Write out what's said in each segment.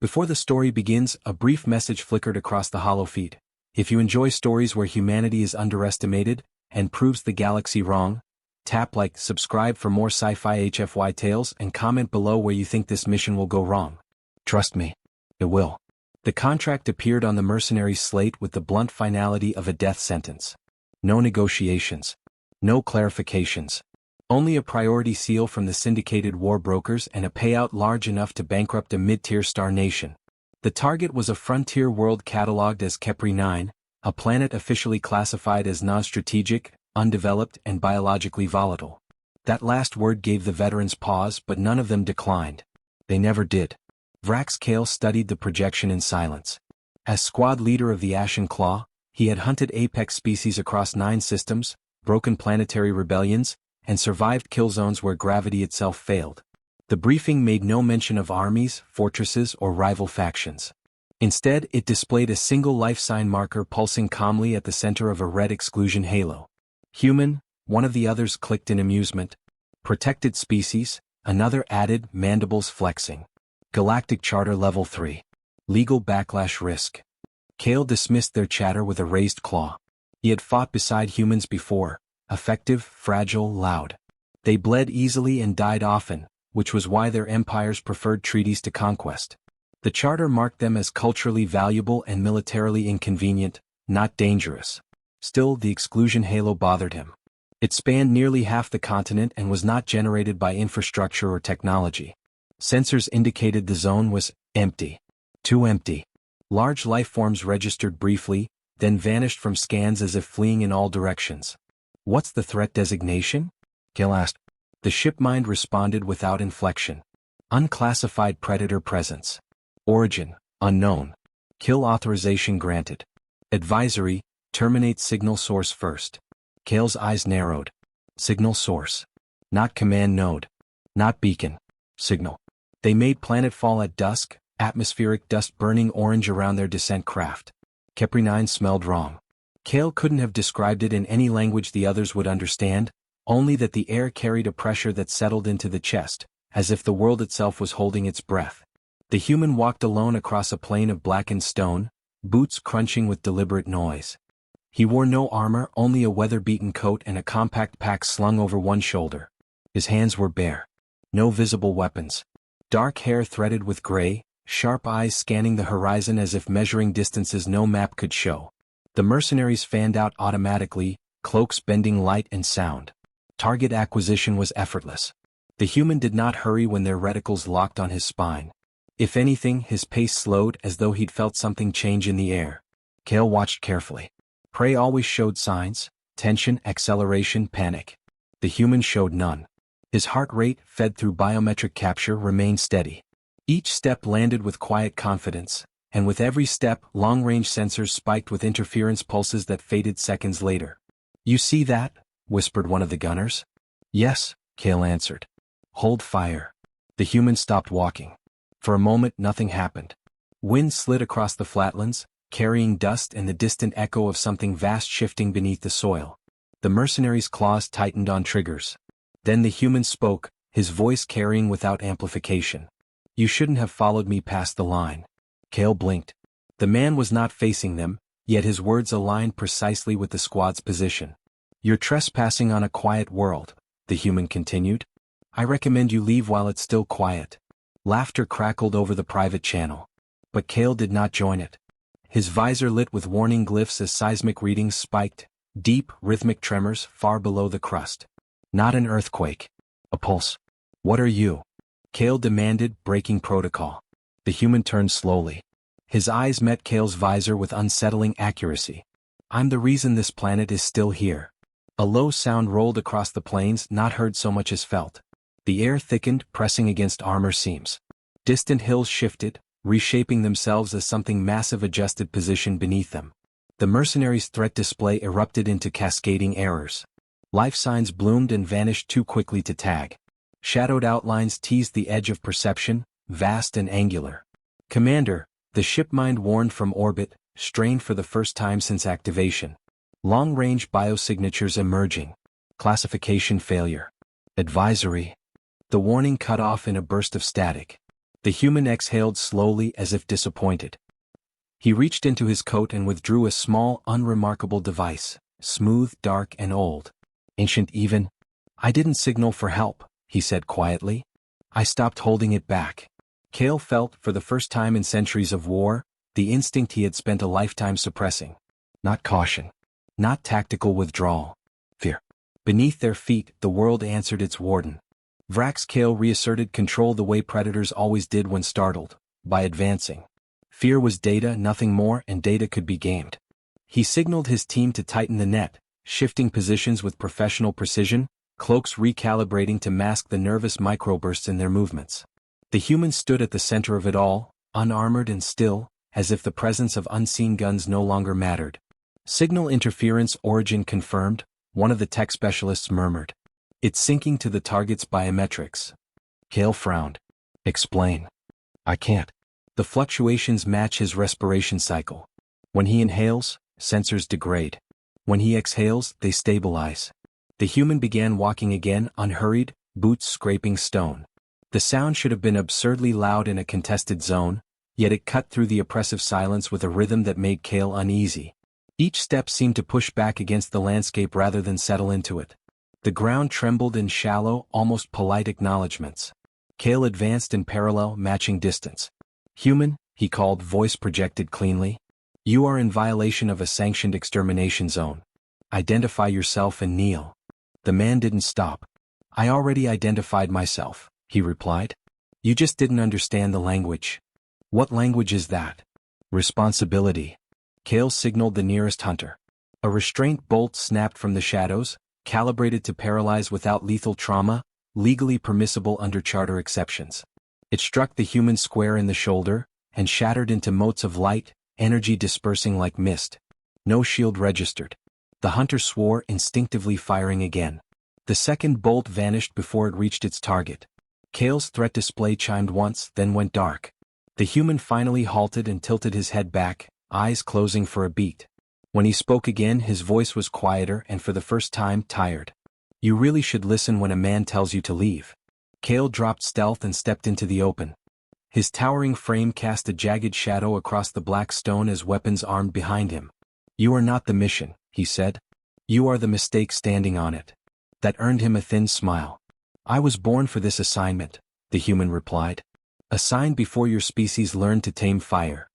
Before the story begins, a brief message flickered across the hollow feed. If you enjoy stories where humanity is underestimated and proves the galaxy wrong, tap like, subscribe for more sci-fi HFY tales, and comment below where you think this mission will go wrong. Trust me, it will. The contract appeared on the Mercenaries slate with the blunt finality of a death sentence. No negotiations. No clarifications. Only a priority seal from the syndicated war brokers and a payout large enough to bankrupt a mid-tier star nation. The target was a frontier world catalogued as Kepri 9, a planet officially classified as non-strategic, undeveloped, and biologically volatile. That last word gave the veterans pause, but none of them declined. They never did. Vrax Kale studied the projection in silence. As squad leader of the Ashen Claw, he had hunted apex species across 9 systems, broken planetary rebellions, and survived kill zones where gravity itself failed. The briefing made no mention of armies, fortresses, or rival factions. Instead, it displayed a single life sign marker pulsing calmly at the center of a red exclusion halo. Human, one of the others clicked in amusement. Protected species, another added, mandibles flexing. Galactic Charter Level 3. Legal backlash risk. Kale dismissed their chatter with a raised claw. He had fought beside humans before, effective, fragile, loud. They bled easily and died often, which was why their empires preferred treaties to conquest. The charter marked them as culturally valuable and militarily inconvenient, not dangerous. Still, the exclusion halo bothered him. It spanned nearly half the continent and was not generated by infrastructure or technology. Sensors indicated the zone was empty. Too empty. Large lifeforms registered briefly, then vanished from scans as if fleeing in all directions. What's the threat designation? Kale asked. The shipmind responded without inflection. Unclassified predator presence. Origin, unknown. Kill authorization granted. Advisory, terminate signal source first. Kale's eyes narrowed. Signal source. Not command node. Not beacon. Signal. They made planetfall at dusk, atmospheric dust burning orange around their descent craft. Kepri 9 smelled wrong. Kale couldn't have described it in any language the others would understand, only that the air carried a pressure that settled into the chest, as if the world itself was holding its breath. The human walked alone across a plain of blackened stone, boots crunching with deliberate noise. He wore no armor, only a weather-beaten coat and a compact pack slung over one shoulder. His hands were bare. No visible weapons. Dark hair threaded with gray, sharp eyes scanning the horizon as if measuring distances no map could show. The mercenaries fanned out automatically, cloaks bending light and sound. Target acquisition was effortless. The human did not hurry when their reticles locked on his spine. If anything, his pace slowed as though he'd felt something change in the air. Kale watched carefully. Prey always showed signs: tension, acceleration, panic. The human showed none. His heart rate, fed through biometric capture, remained steady. Each step landed with quiet confidence, and with every step, long-range sensors spiked with interference pulses that faded seconds later. "You see that?" whispered one of the gunners. "Yes," Kale answered. "Hold fire." The human stopped walking. For a moment nothing happened. Wind slid across the flatlands, carrying dust and the distant echo of something vast shifting beneath the soil. The mercenaries' claws tightened on triggers. Then the human spoke, his voice carrying without amplification. "You shouldn't have followed me past the line." Kale blinked. The man was not facing them, yet his words aligned precisely with the squad's position. "You're trespassing on a quiet world," the human continued. "I recommend you leave while it's still quiet." Laughter crackled over the private channel. But Kale did not join it. His visor lit with warning glyphs as seismic readings spiked, deep, rhythmic tremors far below the crust. Not an earthquake. A pulse. "What are you?" Kale demanded, breaking protocol. The human turned slowly. His eyes met Kale's visor with unsettling accuracy. "I'm the reason this planet is still here." A low sound rolled across the plains, not heard so much as felt. The air thickened, pressing against armor seams. Distant hills shifted, reshaping themselves as something massive adjusted position beneath them. The mercenaries' threat display erupted into cascading errors. Life signs bloomed and vanished too quickly to tag. Shadowed outlines teased the edge of perception, vast and angular. "Commander," the shipmind warned from orbit, strained for the first time since activation. Long-range biosignatures emerging. Classification failure. Advisory. The warning cut off in a burst of static. The human exhaled slowly as if disappointed. He reached into his coat and withdrew a small, unremarkable device, smooth, dark, and old. Ancient even. I didn't signal for help, he said quietly. I stopped holding it back. Cale felt, for the first time in centuries of war, the instinct he had spent a lifetime suppressing. Not caution. Not tactical withdrawal. Fear. Beneath their feet, the world answered its warden. Vrax Cale reasserted control the way predators always did when startled, by advancing. Fear was data, nothing more, and data could be gamed. He signaled his team to tighten the net, shifting positions with professional precision, cloaks recalibrating to mask the nervous microbursts in their movements. The human stood at the center of it all, unarmored and still, as if the presence of unseen guns no longer mattered. Signal interference origin confirmed, one of the tech specialists murmured. It's syncing to the target's biometrics. Cale frowned. Explain. I can't. The fluctuations match his respiration cycle. When he inhales, sensors degrade. When he exhales, they stabilize. The human began walking again, unhurried, boots scraping stone. The sound should have been absurdly loud in a contested zone, yet it cut through the oppressive silence with a rhythm that made Cale uneasy. Each step seemed to push back against the landscape rather than settle into it. The ground trembled in shallow, almost polite acknowledgments. Cale advanced in parallel, matching distance. Human, he called, voice projected cleanly. You are in violation of a sanctioned extermination zone. Identify yourself and kneel. The man didn't stop. I already identified myself, he replied. You just didn't understand the language. What language is that? Responsibility. Cale signaled the nearest hunter. A restraint bolt snapped from the shadows, calibrated to paralyze without lethal trauma, legally permissible under charter exceptions. It struck the human square in the shoulder, and shattered into motes of light, energy dispersing like mist. No shield registered. The hunter swore, instinctively firing again. The second bolt vanished before it reached its target. Cale's threat display chimed once, then went dark. The human finally halted and tilted his head back, eyes closing for a beat. When he spoke again, his voice was quieter and for the first time tired. You really should listen when a man tells you to leave. Cale dropped stealth and stepped into the open. His towering frame cast a jagged shadow across the black stone as weapons armed behind him. You are not the mission, he said. You are the mistake standing on it. That earned him a thin smile. I was born for this assignment, the human replied. Assigned before your species learned to tame fire.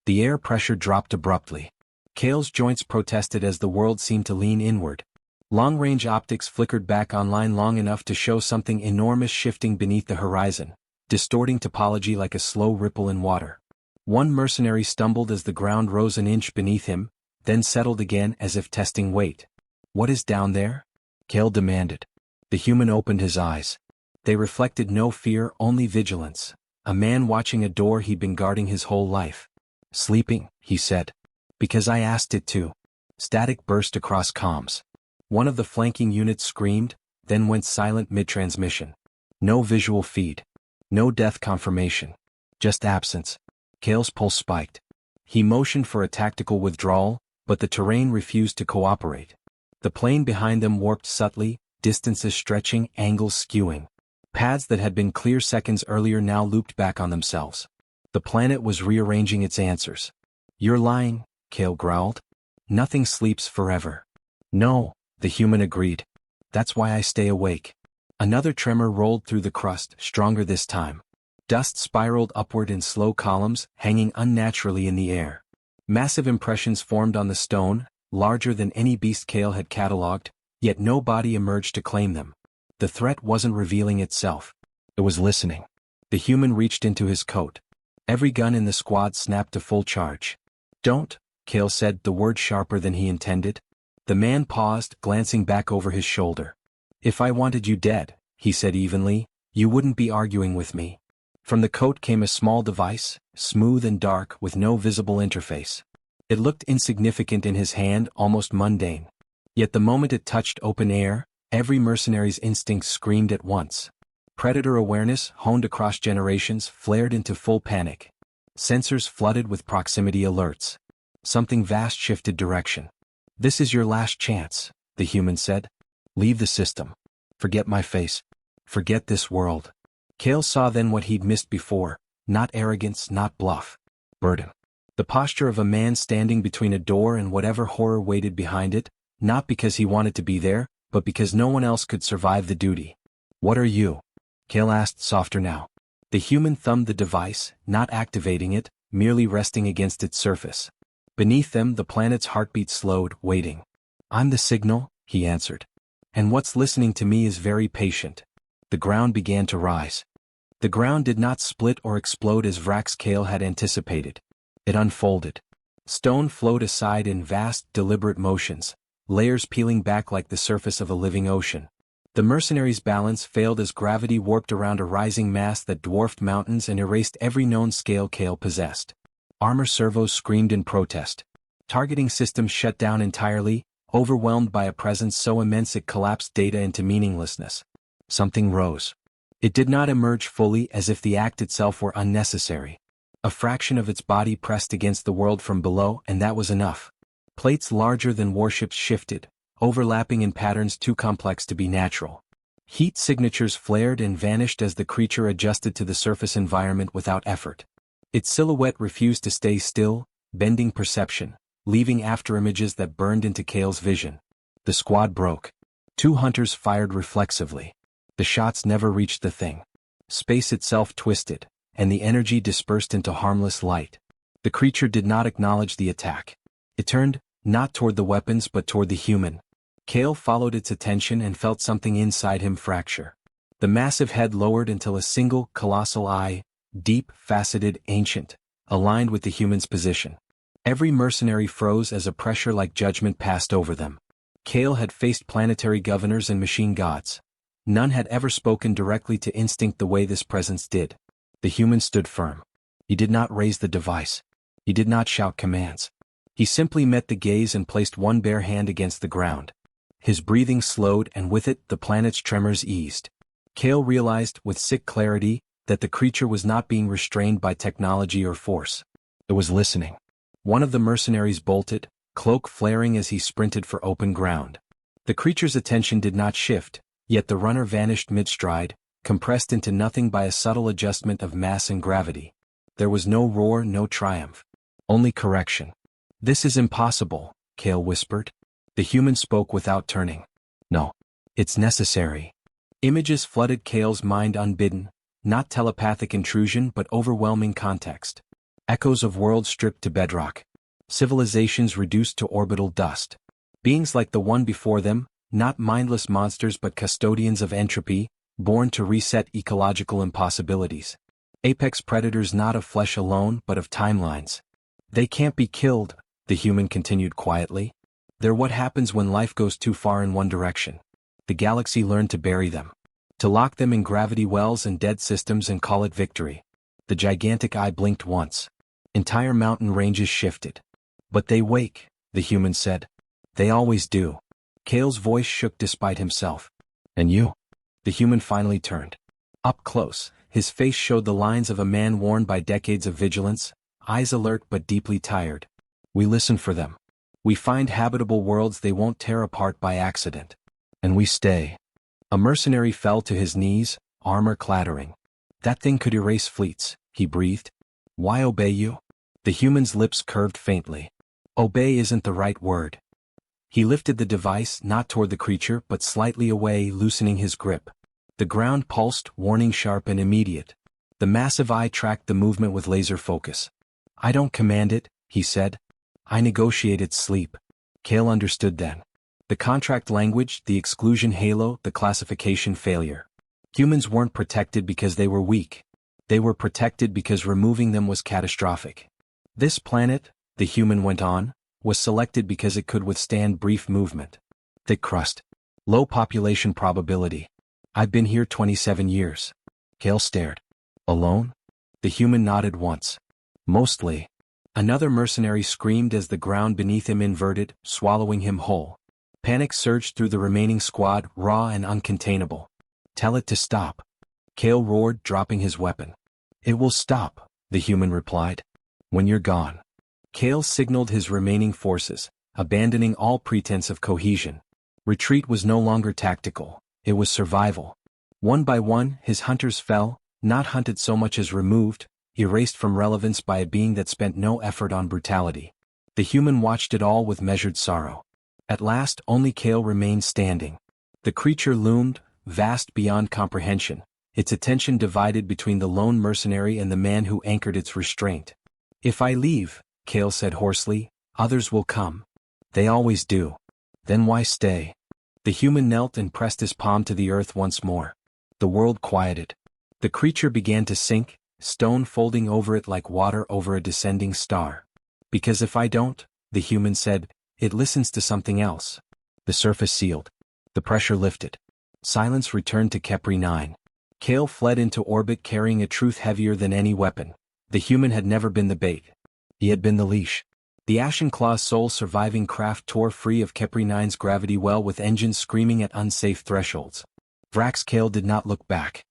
The air pressure dropped abruptly. Cale's joints protested as the world seemed to lean inward. Long-range optics flickered back online long enough to show something enormous shifting beneath the horizon, distorting topology like a slow ripple in water. One mercenary stumbled as the ground rose an inch beneath him, then settled again as if testing weight. What is down there? Cale demanded. The human opened his eyes. They reflected no fear, only vigilance. A man watching a door he'd been guarding his whole life. Sleeping, he said. Because I asked it to. Static burst across comms. One of the flanking units screamed, then went silent mid-transmission. No visual feed. No death confirmation. Just absence. Cale's pulse spiked. He motioned for a tactical withdrawal, but the terrain refused to cooperate. The plane behind them warped subtly, distances stretching, angles skewing. Paths that had been clear seconds earlier now looped back on themselves. The planet was rearranging its answers. You're lying, Cale growled. Nothing sleeps forever. No, the human agreed. That's why I stay awake. Another tremor rolled through the crust, stronger this time. Dust spiraled upward in slow columns, hanging unnaturally in the air. Massive impressions formed on the stone, larger than any beast Cale had catalogued, yet no body emerged to claim them. The threat wasn't revealing itself. It was listening. The human reached into his coat. Every gun in the squad snapped to full charge. Don't, Cale said, the word sharper than he intended. The man paused, glancing back over his shoulder. If I wanted you dead, he said evenly, you wouldn't be arguing with me. From the coat came a small device, smooth and dark with no visible interface. It looked insignificant in his hand, almost mundane. Yet the moment it touched open air, every mercenary's instincts screamed at once. Predator awareness, honed across generations, flared into full panic. Sensors flooded with proximity alerts. Something vast shifted direction. This is your last chance, the human said. Leave the system. Forget my face. Forget this world. Cale saw then what he'd missed before. not arrogance, not bluff. Burden. The posture of a man standing between a door and whatever horror waited behind it, not because he wanted to be there, but because no one else could survive the duty. What are you? Kale asked, softer now. The human thumbed the device, not activating it, merely resting against its surface. Beneath them the planet's heartbeat slowed, waiting. I'm the signal, he answered. And what's listening to me is very patient. The ground began to rise. The ground did not split or explode as Vrax Kale had anticipated. It unfolded. Stone flowed aside in vast, deliberate motions, layers peeling back like the surface of a living ocean. The mercenaries' balance failed as gravity warped around a rising mass that dwarfed mountains and erased every known scale Kale possessed. Armor servos screamed in protest. Targeting systems shut down entirely, overwhelmed by a presence so immense it collapsed data into meaninglessness. Something rose. It did not emerge fully, as if the act itself were unnecessary. A fraction of its body pressed against the world from below, and that was enough. Plates larger than warships shifted, overlapping in patterns too complex to be natural. Heat signatures flared and vanished as the creature adjusted to the surface environment without effort. Its silhouette refused to stay still, bending perception, leaving afterimages that burned into Kale's vision. The squad broke. 2 hunters fired reflexively. The shots never reached the thing. Space itself twisted, and the energy dispersed into harmless light. The creature did not acknowledge the attack. It turned, not toward the weapons but toward the human. Kale followed its attention and felt something inside him fracture. The massive head lowered until a single, colossal eye, deep, faceted, ancient, aligned with the human's position. Every mercenary froze as a pressure like judgment passed over them. Kale had faced planetary governors and machine gods. None had ever spoken directly to instinct the way this presence did. The human stood firm. He did not raise the device. He did not shout commands. He simply met the gaze and placed one bare hand against the ground. His breathing slowed, and with it the planet's tremors eased. Kale realized, with sick clarity, that the creature was not being restrained by technology or force. It was listening. One of the mercenaries bolted, cloak flaring as he sprinted for open ground. The creature's attention did not shift, yet the runner vanished mid-stride, compressed into nothing by a subtle adjustment of mass and gravity. There was no roar, no triumph. Only correction. "This is impossible," Kale whispered. The human spoke without turning. "No. It's necessary." Images flooded Kale's mind unbidden, not telepathic intrusion but overwhelming context. Echoes of worlds stripped to bedrock. Civilizations reduced to orbital dust. Beings like the one before them, not mindless monsters but custodians of entropy, born to reset ecological impossibilities. Apex predators not of flesh alone but of timelines. "They can't be killed," the human continued quietly. "They're what happens when life goes too far in one direction. The galaxy learned to bury them. To lock them in gravity wells and dead systems and call it victory." The gigantic eye blinked once. Entire mountain ranges shifted. "But they wake," the human said. "They always do." Kale's voice shook despite himself. "And you?" The human finally turned. Up close, his face showed the lines of a man worn by decades of vigilance, eyes alert but deeply tired. "We listen for them. We find habitable worlds they won't tear apart by accident. And we stay." A mercenary fell to his knees, armor clattering. "That thing could erase fleets," he breathed. "Why obey you?" The human's lips curved faintly. "Obey isn't the right word." He lifted the device not toward the creature but slightly away, loosening his grip. The ground pulsed, warning sharp and immediate. The massive eye tracked the movement with laser focus. "I don't command it," he said. "I negotiate its sleep." Kale understood then. The contract language, the exclusion halo, the classification failure. Humans weren't protected because they were weak. They were protected because removing them was catastrophic. This planet, the human went on, was selected because it could withstand brief movement. Thick crust. Low population probability. "I've been here 27 years. Kale stared. "Alone?" The human nodded once. "Mostly." Another mercenary screamed as the ground beneath him inverted, swallowing him whole. Panic surged through the remaining squad, raw and uncontainable. "Tell it to stop." Kale roared, dropping his weapon. "It will stop," the human replied. "When you're gone." Kale signaled his remaining forces, abandoning all pretense of cohesion. Retreat was no longer tactical, it was survival. One by one, his hunters fell, not hunted so much as removed, erased from relevance by a being that spent no effort on brutality. The human watched it all with measured sorrow. At last, only Kale remained standing. The creature loomed, vast beyond comprehension, its attention divided between the lone mercenary and the man who anchored its restraint. "If I leave," Kale said hoarsely, "others will come. They always do. Then why stay?" The human knelt and pressed his palm to the earth once more. The world quieted. The creature began to sink, stone folding over it like water over a descending star. "Because if I don't," the human said, "it listens to something else." The surface sealed. The pressure lifted. Silence returned to Kepri 9. Kale fled into orbit carrying a truth heavier than any weapon. The human had never been the bait. He had been the leash. The Ashen Claw's sole surviving craft tore free of Kepri 9's gravity well with engines screaming at unsafe thresholds. Vrax Kale did not look back.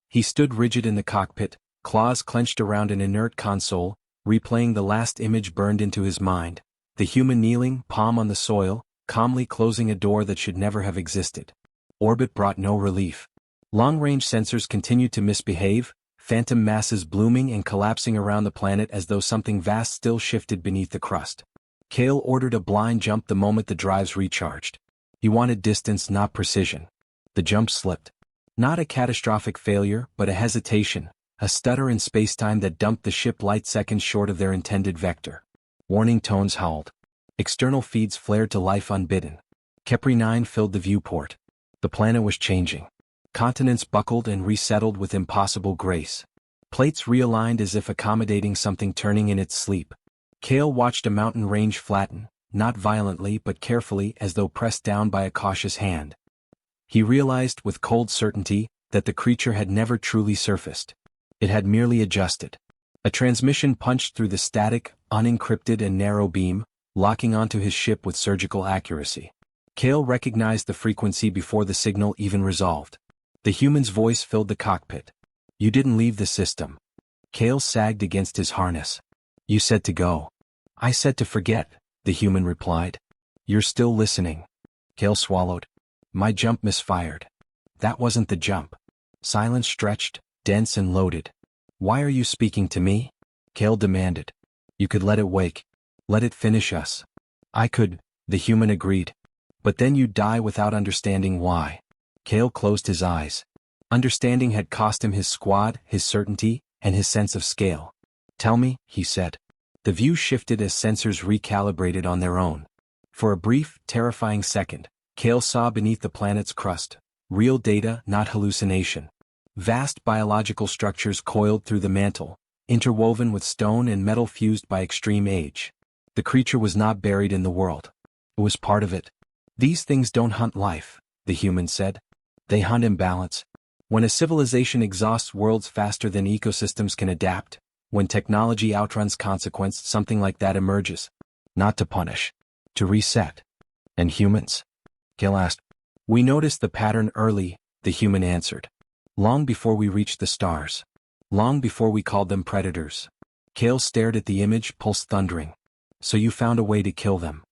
He stood rigid in the cockpit, claws clenched around an inert console, replaying the last image burned into his mind. The human kneeling, palm on the soil, calmly closing a door that should never have existed. Orbit brought no relief. Long-range sensors continued to misbehave, phantom masses blooming and collapsing around the planet as though something vast still shifted beneath the crust. Kale ordered a blind jump the moment the drives recharged. He wanted distance, not precision. The jump slipped. Not a catastrophic failure, but a hesitation, a stutter in spacetime that dumped the ship light seconds short of their intended vector. Warning tones howled. External feeds flared to life unbidden. Kepri 9 filled the viewport. The planet was changing. Continents buckled and resettled with impossible grace. Plates realigned as if accommodating something turning in its sleep. Kale watched a mountain range flatten, not violently but carefully as though pressed down by a cautious hand. He realized with cold certainty that the creature had never truly surfaced. It had merely adjusted. A transmission punched through the static, unencrypted and narrow beam, locking onto his ship with surgical accuracy. Kale recognized the frequency before the signal even resolved. The human's voice filled the cockpit. "You didn't leave the system." Kale sagged against his harness. "You said to go." "I said to forget," the human replied. "You're still listening." Kale swallowed. "My jump misfired." "That wasn't the jump." Silence stretched, dense and loaded. "Why are you speaking to me?" Kale demanded. "You could let it wake. Let it finish us." "I could," the human agreed. "But then you'd die without understanding why." Kale closed his eyes. Understanding had cost him his squad, his certainty, and his sense of scale. "Tell me," he said. The view shifted as sensors recalibrated on their own. For a brief, terrifying second, Kale saw beneath the planet's crust. Real data, not hallucination. Vast biological structures coiled through the mantle, interwoven with stone and metal fused by extreme age. The creature was not buried in the world. It was part of it. "These things don't hunt life," the human said. "They hunt imbalance. When a civilization exhausts worlds faster than ecosystems can adapt, when technology outruns consequence, something like that emerges. Not to punish. To reset." "And humans?" Kale asked. "We noticed the pattern early," the human answered. "Long before we reached the stars. Long before we called them predators." Kale stared at the image, pulse thundering. "So you found a way to kill them?"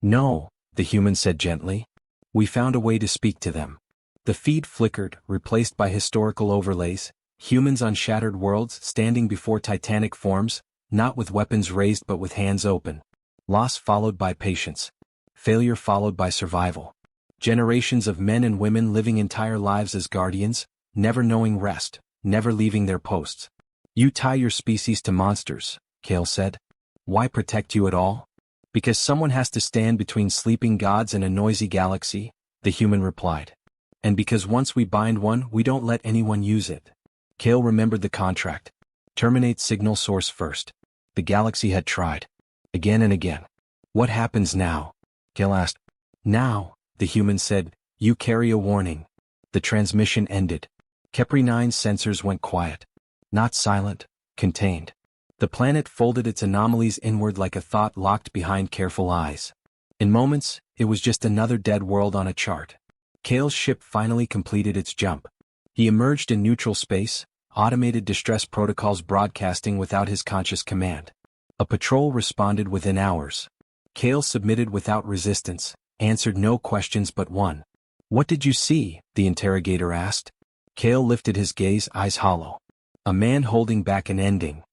"No," the human said gently. "We found a way to speak to them." The feed flickered, replaced by historical overlays, humans on shattered worlds standing before titanic forms, not with weapons raised but with hands open. Loss followed by patience. Failure followed by survival. Generations of men and women living entire lives as guardians, never knowing rest, never leaving their posts. "You tie your species to monsters," Kale said. "Why protect you at all?" "Because someone has to stand between sleeping gods and a noisy galaxy," the human replied. "And because once we bind one, we don't let anyone use it." Kale remembered the contract. Terminate signal source first. The galaxy had tried. Again and again. "What happens now?" Kale asked. "Now," the human said, "you carry a warning." The transmission ended. Kepri 9's sensors went quiet. Not silent, contained. The planet folded its anomalies inward like a thought locked behind careful eyes. In moments, it was just another dead world on a chart. Kale's ship finally completed its jump. He emerged in neutral space, automated distress protocols broadcasting without his conscious command. A patrol responded within hours. Kale submitted without resistance, answered no questions but one. "What did you see?" the interrogator asked. Kale lifted his gaze, eyes hollow. "A man holding back an ending,"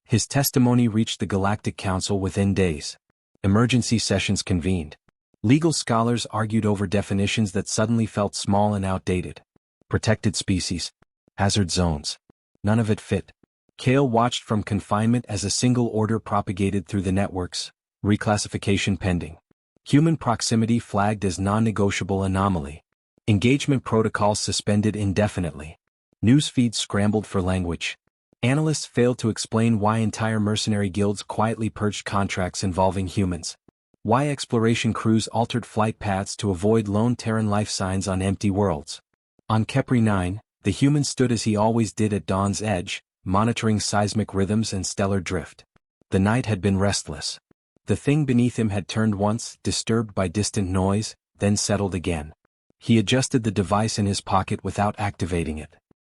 His testimony reached the Galactic Council within days. Emergency sessions convened. Legal scholars argued over definitions that suddenly felt small and outdated. Protected species. Hazard zones. None of it fit. Kale watched from confinement as a single order propagated through the networks, reclassification pending. Human proximity flagged as non-negotiable anomaly. Engagement protocols suspended indefinitely. News feeds scrambled for language. Analysts failed to explain why entire mercenary guilds quietly purged contracts involving humans. Why exploration crews altered flight paths to avoid lone Terran life signs on empty worlds. On Kepri 9, the human stood as he always did at dawn's edge, monitoring seismic rhythms and stellar drift. The night had been restless. The thing beneath him had turned once, disturbed by distant noise, then settled again. He adjusted the device in his pocket without activating it.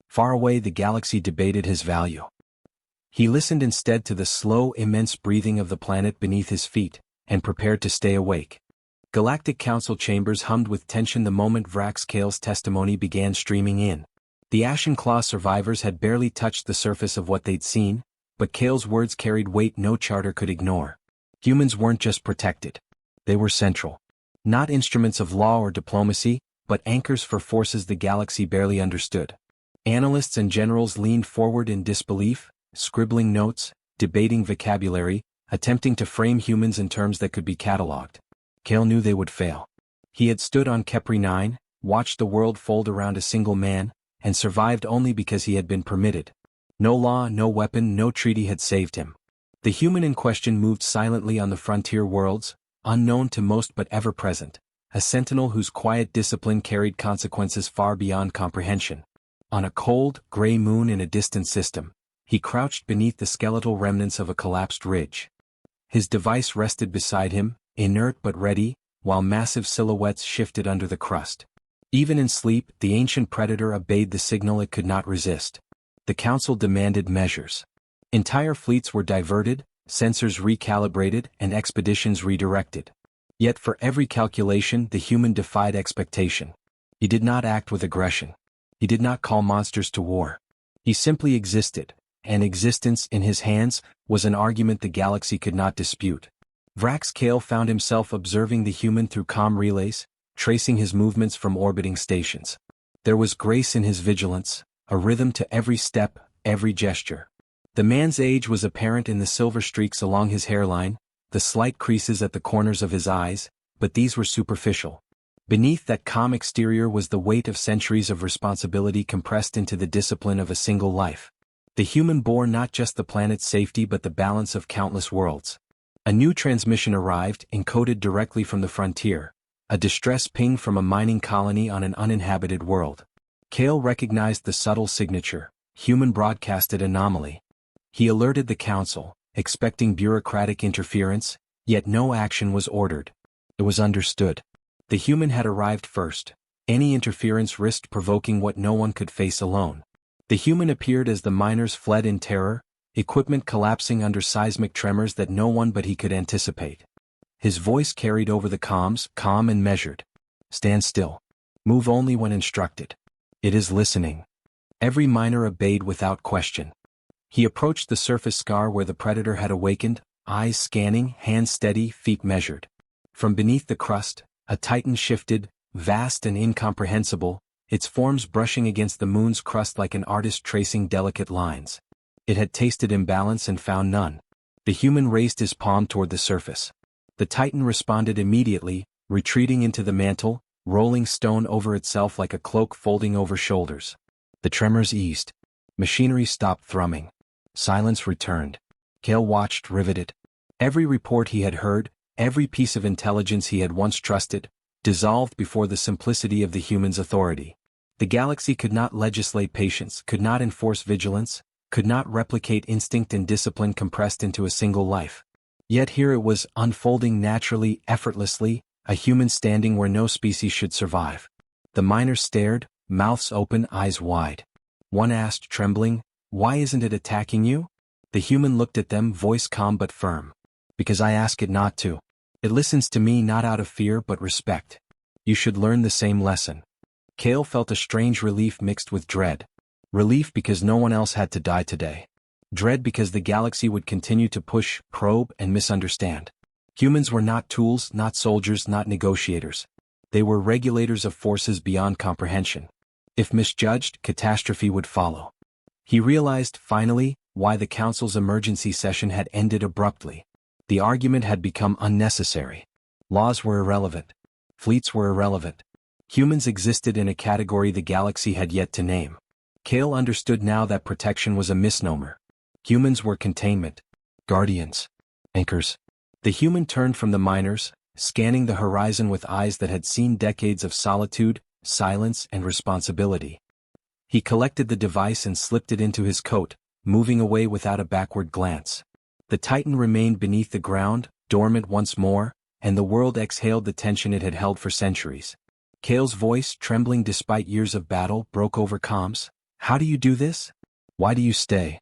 Far away the galaxy debated his value. He listened instead to the slow, immense breathing of the planet beneath his feet, and prepared to stay awake. Galactic Council chambers hummed with tension the moment Vrax Kale's testimony began streaming in. The Ashen Claw survivors had barely touched the surface of what they'd seen, but Kale's words carried weight no charter could ignore. Humans weren't just protected. They were central. Not instruments of law or diplomacy, but anchors for forces the galaxy barely understood. Analysts and generals leaned forward in disbelief, scribbling notes, debating vocabulary, attempting to frame humans in terms that could be catalogued. Kale knew they would fail. He had stood on Kepri 9, watched the world fold around a single man, and survived only because he had been permitted. No law, no weapon, no treaty had saved him. The human in question moved silently on the frontier worlds, unknown to most but ever present, a sentinel whose quiet discipline carried consequences far beyond comprehension. On a cold, gray moon in a distant system, he crouched beneath the skeletal remnants of a collapsed ridge. His device rested beside him, inert but ready, while massive silhouettes shifted under the crust. Even in sleep, the ancient predator obeyed the signal it could not resist. The council demanded measures. Entire fleets were diverted, sensors recalibrated, and expeditions redirected. Yet for every calculation the human defied expectation. He did not act with aggression. He did not call monsters to war. He simply existed, and existence in his hands was an argument the galaxy could not dispute. Vrax Kale found himself observing the human through comm relays, tracing his movements from orbiting stations. There was grace in his vigilance, a rhythm to every step, every gesture. The man's age was apparent in the silver streaks along his hairline, the slight creases at the corners of his eyes, but these were superficial. Beneath that calm exterior was the weight of centuries of responsibility compressed into the discipline of a single life. The human bore not just the planet's safety but the balance of countless worlds. A new transmission arrived, encoded directly from the frontier, a distress ping from a mining colony on an uninhabited world. Kale recognized the subtle signature, human broadcasted anomaly. He alerted the council, expecting bureaucratic interference, yet no action was ordered. It was understood. The human had arrived first. Any interference risked provoking what no one could face alone. The human appeared as the miners fled in terror, equipment collapsing under seismic tremors that no one but he could anticipate. His voice carried over the comms, calm and measured. Stand still. Move only when instructed. It is listening. Every miner obeyed without question. He approached the surface scar where the predator had awakened, eyes scanning, hands steady, feet measured. From beneath the crust, a titan shifted, vast and incomprehensible, its forms brushing against the moon's crust like an artist tracing delicate lines. It had tasted imbalance and found none. The human raised his palm toward the surface. The titan responded immediately, retreating into the mantle, rolling stone over itself like a cloak folding over shoulders. The tremors eased. Machinery stopped thrumming. Silence returned. Kale watched, riveted. Every report he had heard, every piece of intelligence he had once trusted, dissolved before the simplicity of the human's authority. The galaxy could not legislate patience, could not enforce vigilance, could not replicate instinct and discipline compressed into a single life. Yet here it was, unfolding naturally, effortlessly, a human standing where no species should survive. The miners stared, mouths open, eyes wide. One asked, trembling, "Why isn't it attacking you?" The human looked at them, voice calm but firm. "Because I ask it not to. It listens to me not out of fear but respect. You should learn the same lesson." Kale felt a strange relief mixed with dread. Relief because no one else had to die today. Dread because the galaxy would continue to push, probe, and misunderstand. Humans were not tools, not soldiers, not negotiators. They were regulators of forces beyond comprehension. If misjudged, catastrophe would follow. He realized, finally, why the Council's emergency session had ended abruptly. The argument had become unnecessary. Laws were irrelevant. Fleets were irrelevant. Humans existed in a category the galaxy had yet to name. Kale understood now that protection was a misnomer. Humans were containment. Guardians. Anchors. The human turned from the miners, scanning the horizon with eyes that had seen decades of solitude, silence, and responsibility. He collected the device and slipped it into his coat, moving away without a backward glance. The Titan remained beneath the ground, dormant once more, and the world exhaled the tension it had held for centuries. Kale's voice, trembling despite years of battle, broke over comms. "How do you do this? Why do you stay?"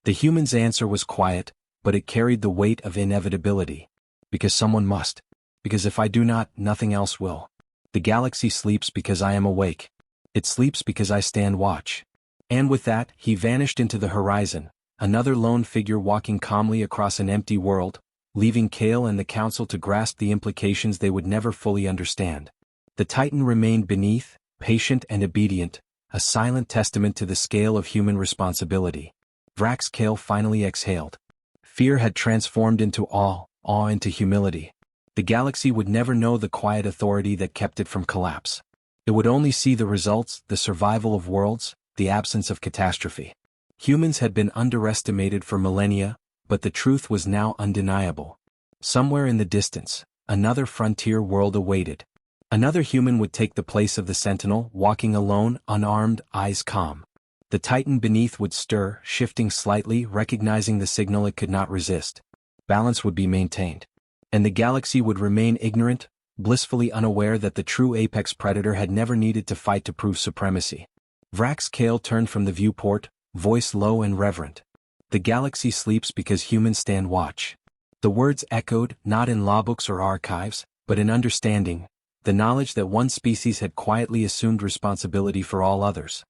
The human's answer was quiet, but it carried the weight of inevitability. "Because someone must. Because if I do not, nothing else will. The galaxy sleeps because I am awake. It sleeps because I stand watch." And with that, he vanished into the horizon, another lone figure walking calmly across an empty world, leaving Kale and the Council to grasp the implications they would never fully understand. The Titan remained beneath, patient and obedient, a silent testament to the scale of human responsibility. Vrax Kale finally exhaled. Fear had transformed into awe, awe into humility. The galaxy would never know the quiet authority that kept it from collapse. It would only see the results, the survival of worlds, the absence of catastrophe. Humans had been underestimated for millennia, but the truth was now undeniable. Somewhere in the distance, another frontier world awaited. Another human would take the place of the sentinel, walking alone, unarmed, eyes calm. The Titan beneath would stir, shifting slightly, recognizing the signal it could not resist. Balance would be maintained. And the galaxy would remain ignorant, blissfully unaware that the true apex predator had never needed to fight to prove supremacy. Vrax Kale turned from the viewport, voice low and reverent. "The galaxy sleeps because humans stand watch." The words echoed, not in lawbooks or archives, but in understanding, the knowledge that one species had quietly assumed responsibility for all others.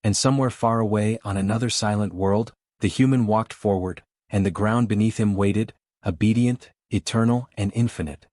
And somewhere far away on another silent world, the human walked forward, and the ground beneath him waited, obedient, eternal, and infinite.